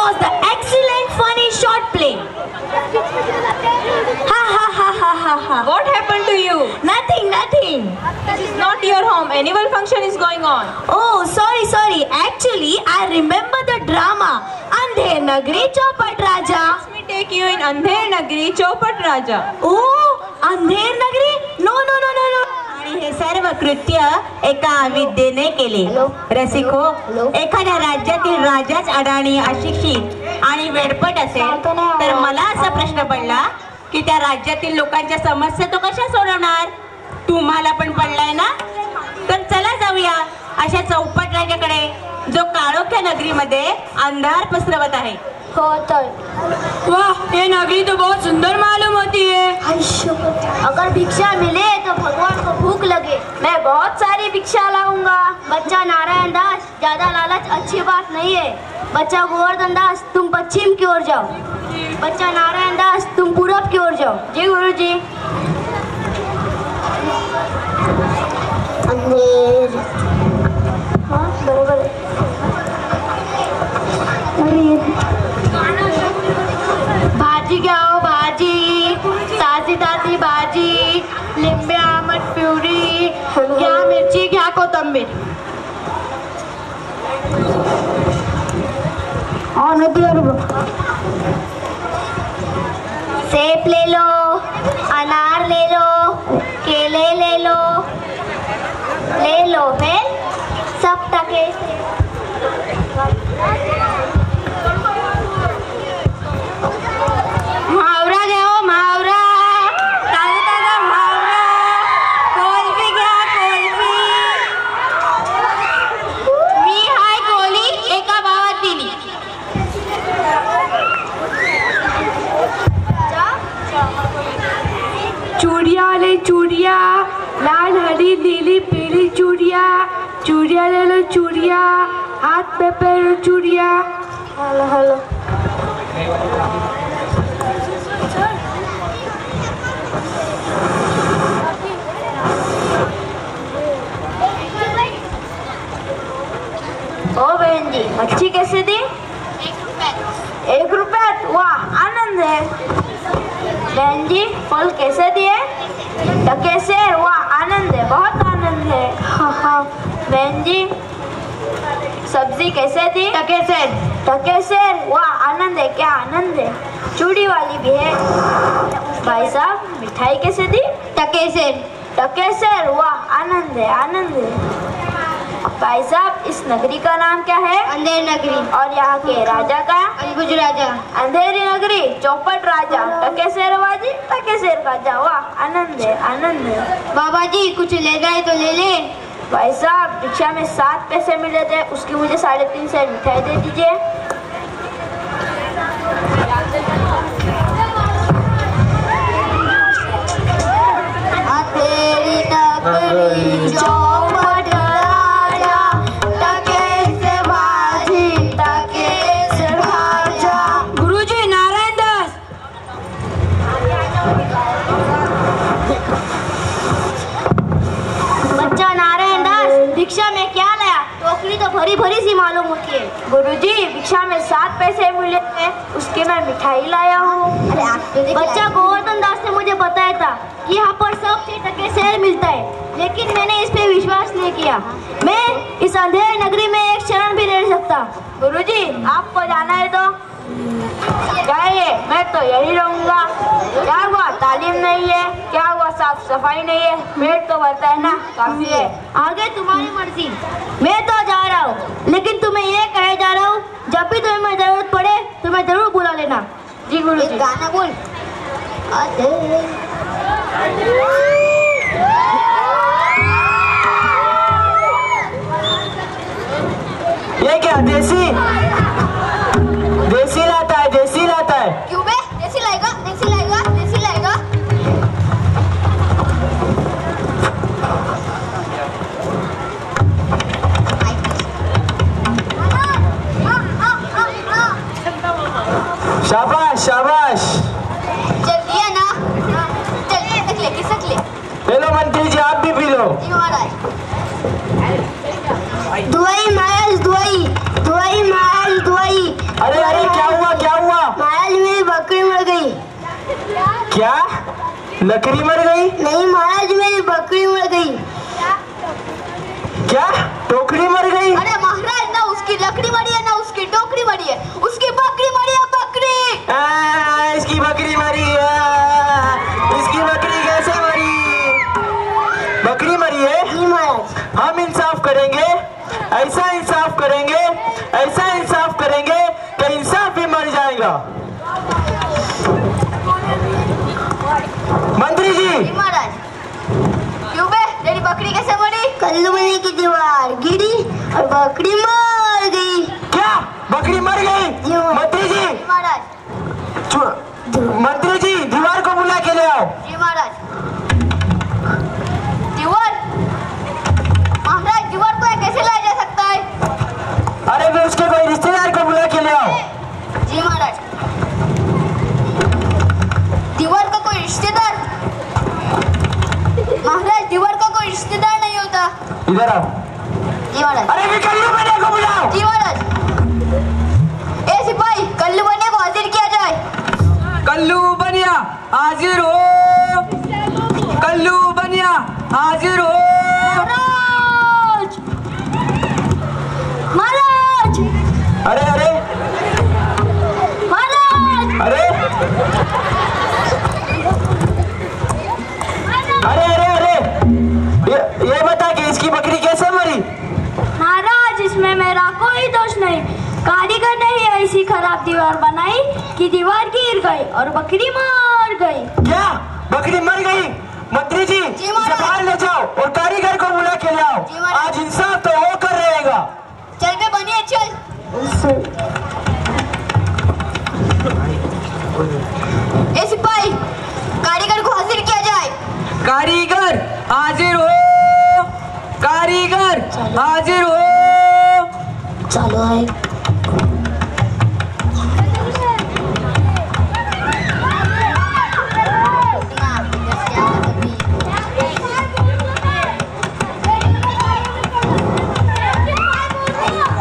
was the excellent funny short play. Ha ha ha ha ha ha. What happened to you? Nothing, nothing. This is not your home. Annual function is going on. Oh, sorry. Actually, I remember the drama Andher Nagri Chaupat Raja. Let me take you in Andher Nagri Chaupat Raja. Oh, Andher Nagri? No. आणि हे सर्व कृत्य एका विद्येने केले. रसिको, एखाद्या राज्यातील राजाच अडाणी, अशिक्षित आणि वेडपट असेल तर मला असा प्रश्न पडला की त्या राज्यातील लोकांच्या समस्या तो कशा सोडवणार. तुम्हाला पण पडलाय ना. तर चला जाऊया अशा चौपट राजाकडे जो काळोख्या नगरीमध्ये अंधार पसरवत आहे. हो तर. वाह, ये नगरी तो बहुत सुंदर मालूम होती है. अगर भिक्षा मिले तो भगवान को भूख लगे. मैं बहुत सारी भिक्षा लाऊंगा. बच्चा नारायण दास, ज्यादा लालच अच्छी बात नहीं है. बच्चा गोवर्धन दास, तुम पश्चिम की ओर जाओ. बच्चा नारायण दास, तुम पूरब की ओर जाओ. जी गुरु जी. अंधेर. हाँ बरोबर है. भाजी घ्या हो, भाजी. ताजी भाजी. लिंबे आमट प्युरी घ्या. मिरची घ्या. कोथिंबीर. सेब ले लो, अनार ले लो, केले ले लो. फिर सब टके मुहावरा घ्या हो, मुहावरा. ताजा मुहावरा. कोलबी घ्या, कोलबी. मी हाय कोली एका भावात दिली. चूड़िया ले चूड़िया, लाल हरी नीली पीली चूड़िया. चूड़िया ले लो चूड़िया, हाथ में पहनो चूड़िया. हेलो. ओ बहन जी, मच्छी कैसे दी? 1 रुपया. वाह, आनंद है. बहन जी, फल कैसे दिए? टके से. वाह, आनंद है, बहुत आनंद है. हाँ. बहन जी, सब्जी कैसे दी? टके से. वाह, आनंद है, क्या आनंद है. चूड़ी वाली भी है. भाई साहब, मिठाई कैसे दी? टके से. वाह, आनंद है. भाई साहब, इस नगरी का नाम क्या है? अंधेर नगरी. और यहाँ के राजा का? अंबुज राजा. अंधेरी नगरी, चौपट राजा. टके शेर बाजी, टके शेर राजा. वाह, आनंद है. बाबा जी, कुछ ले जाए तो ले ले. भाई साहब, भिक्षा में 7 पैसे मिले थे, उसकी मुझे 3.5 सेर मिठाई दे दीजिए. अंधेरी नगरी, चौपट राजा. टके से भाजी, टके से भाजा. गुरुजी, नारायण दास. बच्चा नारायण दास, भिक्षा में क्या लाया? टोकरी तो भरी भरी सी मालूम होती है. गुरुजी, भिक्षा में 7 पैसे मिले थे, उसके मैं मिठाई लाया हूँ. बच्चा गोवर्धन दास ने मुझे बताया था कि यहाँ पर सब टके शेर मिलता है, लेकिन मैंने इस पे विश्वास नहीं किया. मैं इस अंधेरे नगरी में एक क्षण भी नहीं रह सकता. गुरुजी, आपको जाना है तो जाइए, मैं तो यही रहूंगा. क्या हुआ, तालीम नहीं है? क्या हुआ, साफ सफाई नहीं है? पेट तो भरता है ना, काफी है. आगे तुम्हारी मर्जी. मैं तो जा रहा हूँ, लेकिन तुम्हें ये कहे जा रहा हूँ, जब भी तुम्हें जरूरत पड़े तुम्हें जरूर बुला लेना. जी गुरुजी. गाना बोल. ये क्या देसी लाता है. क्यों बे? देसी लाएगा. शाबाश. चल दिया ना. चल किसक ले. ले लो मंत्री जी, आप भी पी लो. जी महाराज. दुआई महाराज, दुआई. अरे क्या क्या लकड़ी मर गई? नहीं महाराज, मेरी बकरी मर गई। क्या टोकरी मर गई? अरे महाराज, ना उसकी लकड़ी मरी है ना उसकी टोकरी मरी है, उसकी बकरी मरी है, बकरी। इसकी बकरी मरी है। इसकी बकरी कैसे मरी? बकरी मरी है? जी महाराज। हम इंसाफ करेंगे, ऐसा इंसाफ करेंगे, ऐसा इंसाफ करेंगे कि इंसाफ भी मर जाएगा। मंत्री जी। जी महाराज। क्यों बे, तेरी बकरी कैसे मरी? कल्लू बने की दीवार गिरी और बकरी मर गई। क्या बकरी मर गई? जी मंत्री जी। महाराज। मंत्री जी, दीवार को बुला के ले आओ। जी महाराज। दीवार? महाराज, दीवार को कैसे लाया जा सकता है? अरे वे उसके कोई रिश्तेदार को बुला के ले आओ। जी महाराज। दीवार का कोई रिश्तेदार? महाराज, दीवार का कोई रिश्तेदार नहीं होता। इधर आओ। जी महाराज। अरे वे कल्लू बने को बुलाओ। जी महाराज। ए सिपाही, कल्लू बने को हाजिर किया जाए। कल्लू बनिया हाजिर हो। कल्लू बनिया हाजिर हो। महाराज, महाराज, अरे अरे महाराज, अरे अरे अरे अरे ये बता कि इसकी बकरी कैसे मरी? महाराज, इसमें मेरा कोई दोष नहीं। कारीगर ने ही ऐसी खराब दीवार बनाई कि दीवार गिर गई और बकरी मर गई। क्या बकरी मर गई? मंत्री जी, इसे बाहर ले जाओ और कारीगर को बुला के ले आओ। आज इंसाफ तो होकर रहेगा। चल बे बनिए, चल। ए सिपाही, कारीगर को हाजिर किया जाए। कारीगर हाजिर हो। कारीगर हाजिर हो। चलो है।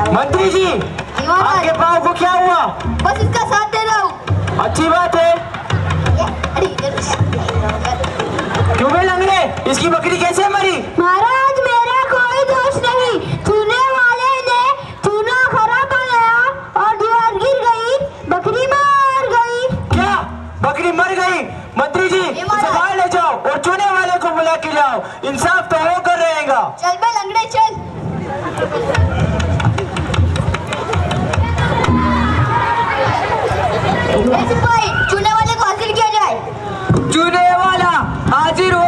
मंत्री जी, आपके पाँव को क्या हुआ? बस इसका साथ दे रहा हूँ। अच्छी बात है। क्यों बे लंगड़े, इसकी बकरी कैसे मरी? महाराज, मेरा कोई दोष नहीं। चूने वाले ने चूना खराब बनाया और दीवार गिर गई, बकरी मर गई। क्या बकरी मर गई? मंत्री जी, इसे बाहर ले जाओ और चूने वाले को बुला के लाओ। इंसाफ तो होकर रहेगा। चल बे लंगड़े, चल। सिपाही, चूने वाले को हाजिर किया जाए। चूने वाला हाजिर हो।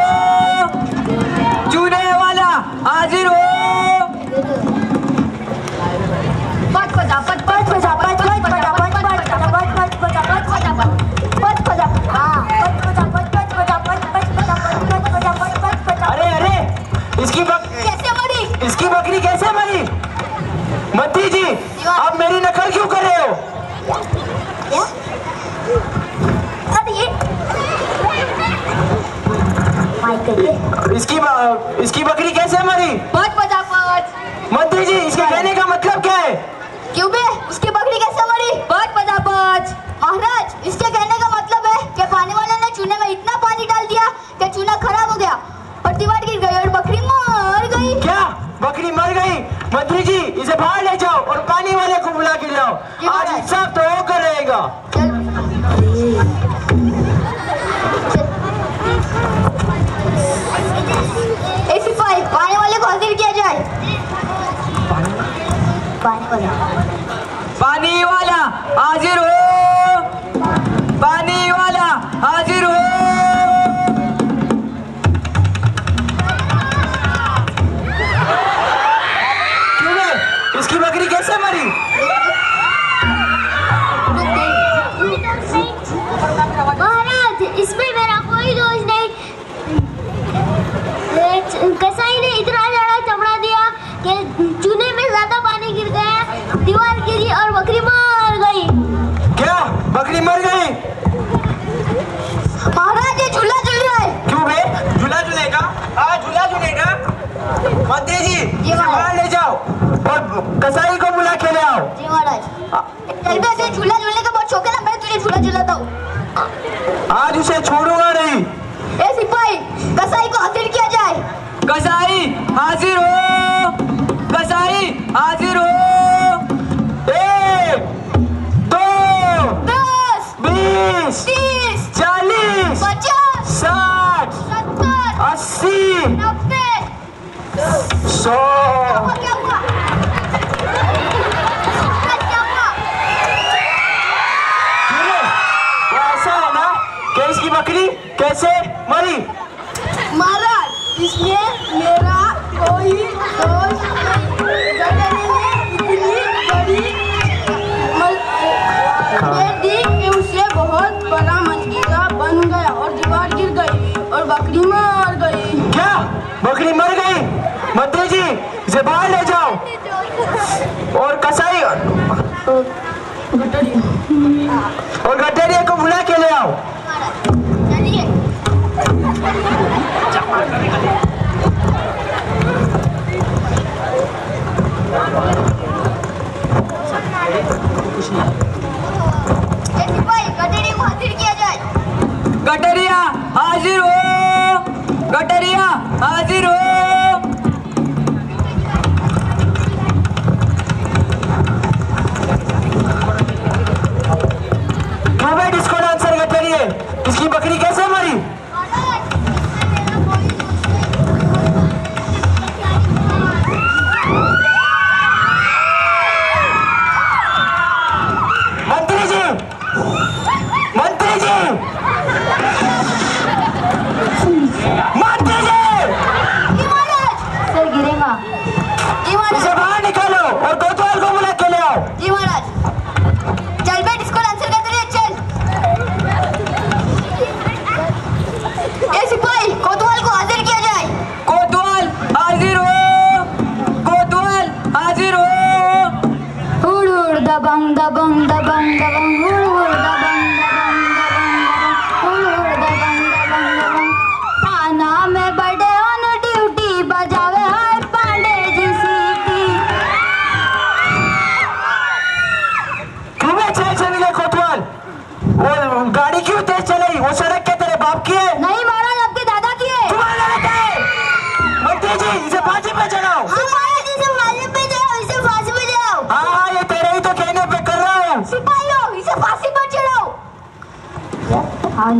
चूने वाला हाजिर हो। पट पटा पट पट पटा पट पट पटा पट पट पटा पट पट पटा पट पटा पट पटा हाँ पट पटा पट पट पटा पट पट पटा पट पटा पट पटा। अरे अरे, इसकी कैसे मरी? इसकी बकरी कैसे मरी? मंत्री जी, आप मेरी नकल क्यों कर रहे हो? क्या? अरे ये इसकी बकरी कैसे मरी? पट पटा पट। मंत्री जी, इसके कहने का मतलब क्या है? क्यों बे, उसकी बकरी कैसे मरी? पट पटा पट। महाराज, इसके कहने का मतलब है कि पानी वाले ने चूने में इतना पानी डाल दिया कि चूना खराब हो गया और दीवार गिर गई और बकरी मर गई। क्या बकरी मर गई? मंत्री जी, इसे बाहर ले जाओ और पानी वाले को बुला के लाओ। आज इंसाफ तो होकर रहेगा। सिपाही, पानी वाले को हाजिर किया जाए। पानी वाला हाजिर हो। पानी वाला हाजिर हो। क्यों बे, इसकी बकरी कैसे मरी? महाराज, इसमें मेरा कोई दोष नहीं। कसाई ने इतना ज्यादा चमड़ा दिया कि चूने में ज्यादा पानी गिर गया, दीवार गिरी और बकरी मर गई। क्या बकरी मर गई? महाराज, ये झूला झूल रहा है। क्यों बे, झूला झूलेगा? हाँ, झूला झूलेगा। मंत्री जी, इसे बाहर ले जाओ और कसाई को बुला के ले आओ। जी महाराज। चल बे, झूला झूलने का बहुत शौक है ना, मैं तुझे झूला झूलाता हूँ। आज उसे छोड़ूंगा नहीं। ए सिपाही, कसाई को हाजिर किया जाए। कसाई हाजिर हो, कसाई हाजिर हो। 1 2 10 20 30 40 50 60 70 80 90 100। क्या हुआ? क्या हुआ? वो ऐसा है ना कि इसकी बकरी कैसे मरी? महाराज, इसमें मेरा कोई दोष नहीं। गधे ने इतनी बड़ी दे दी कि उसे बहुत बड़ा मचकीरा बन गया और दीवार गिर गई और बकरी मर गई। क्या बकरी मर गई? मंत्री जी इसे बाहर ले जाओ और कसाई और गठेरिया को बुला के ले आओ। गठेरिया को हाजिर किया जाए। गठरिया हाजिर हो, गठरिया हाजिर हो। क्यों बेट इसको आंसर गठेरिए, इसकी बकरी कैसे मरी? मंत्री जी, मंत्री जी, मंत्री जी, सर गिरेगा। जी महाराज। इसे बाहर निकालो और कोतवाल को बुला के ले आओ। जी महाराज। चल बेट, इसको आंसर कर दे। चल। ए सिपाही, कोतवाल को हाजिर किया जाए। कोतवाल हाजिर हो, कोतवाल हाजिर हो। हुड़ हुड़ दबंग दबंग दबंग दबंग हुड़ हुड़ दबंग दबंग दबंग हुड़ हुड़ दबंग दबंग दबंग। थाना में बड़े ऑन ड्यूटी बजावे हर पांडे जी सीटी। क्यों बे चल चले कोतवाल? वो गाड़ी क्यों तेज चलाई? वो सड़क के तेरे बाप की है? नहीं महाराज, आपके दादा की है। तुम्हारा लड़का है। मंत्री जी इसे फांसी पे चढ़ाओ। हाँ महाराज, इसे फांसी पे जाओ, इसे फांसी पे जाओ। हाँ ये तेरे ही तो कहने पे कर रहा हूँ। सिपाहियों, इसे फांसी पर चढ़ाओ। हाँ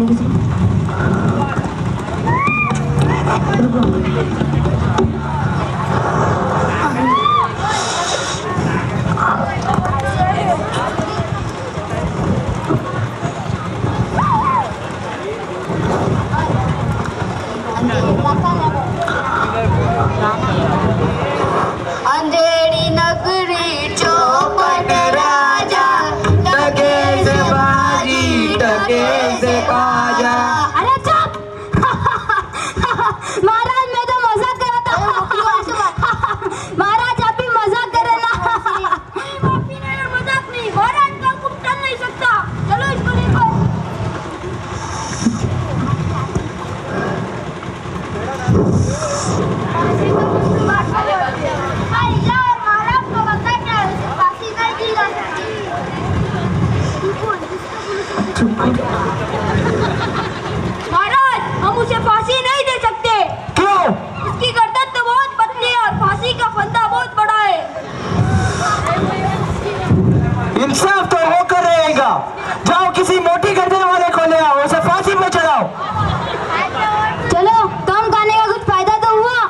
अंधेरी नगरी चौपट राजा, टके से बाजी, टके से काजा। अरे चुप। महाराज, मैं तो मजाक कर रहा था। महाराज, आप भी मजाक कर रहे ना। मजाक नहीं, महाराज का कुछ चल नहीं सकता। चलो इसको लेकर। महाराज, हम उसे फांसी नहीं दे सकते। क्यों? उसकी गर्दन तो बहुत पतली है और फांसी का फंदा बहुत बड़ा है। इंसाफ तो होकर रहेगा। जाओ किसी मोटी गर्दन वाले को ले आओ, उसे फांसी पे चढ़ाओ। चलो, कम खाने का कुछ फायदा तो हुआ।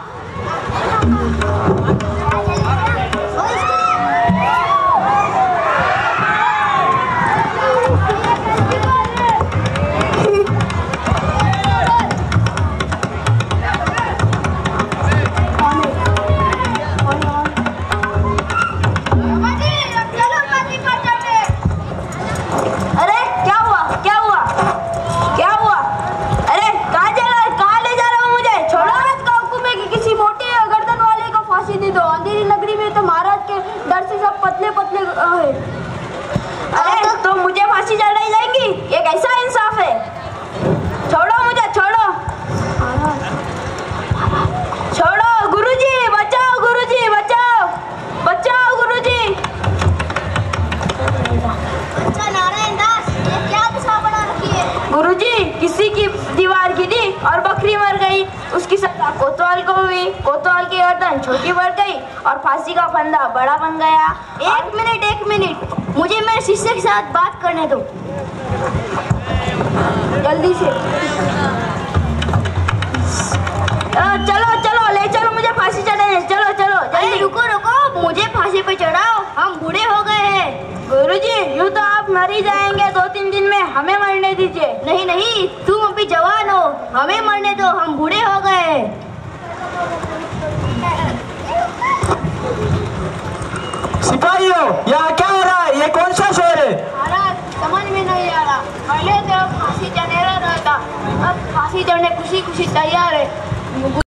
उसकी सजा कोतवाल को हुई। कोतवाल की गर्दन छोटी बढ़ गई और फांसी का फंदा बड़ा बन गया। एक मिनट, मुझे मेरे शिष्य के साथ बात करने दो। जल्दी से चलो ले चलो मुझे फांसी चढ़ाने। चलो जल्दी। रुको, मुझे फांसी पे चढ़ाओ, हम बूढ़े हो गए हैं। गुरुजी यूँ तो आप मर ही जाएंगे 2-3 दिन में, हमें मरने दीजिए। नहीं, तुम अभी जवान हो, हमें मरने दो, हम बूढ़े हो गए हैं। सिपाहियों, यहाँ क्या हो रहा है? ये कौन सा शोर है? महाराज समझ में नहीं आ रहा। पहले तो फांसी चढ़ने रहता, अब फांसी चढ़ने खुशी तैयार है।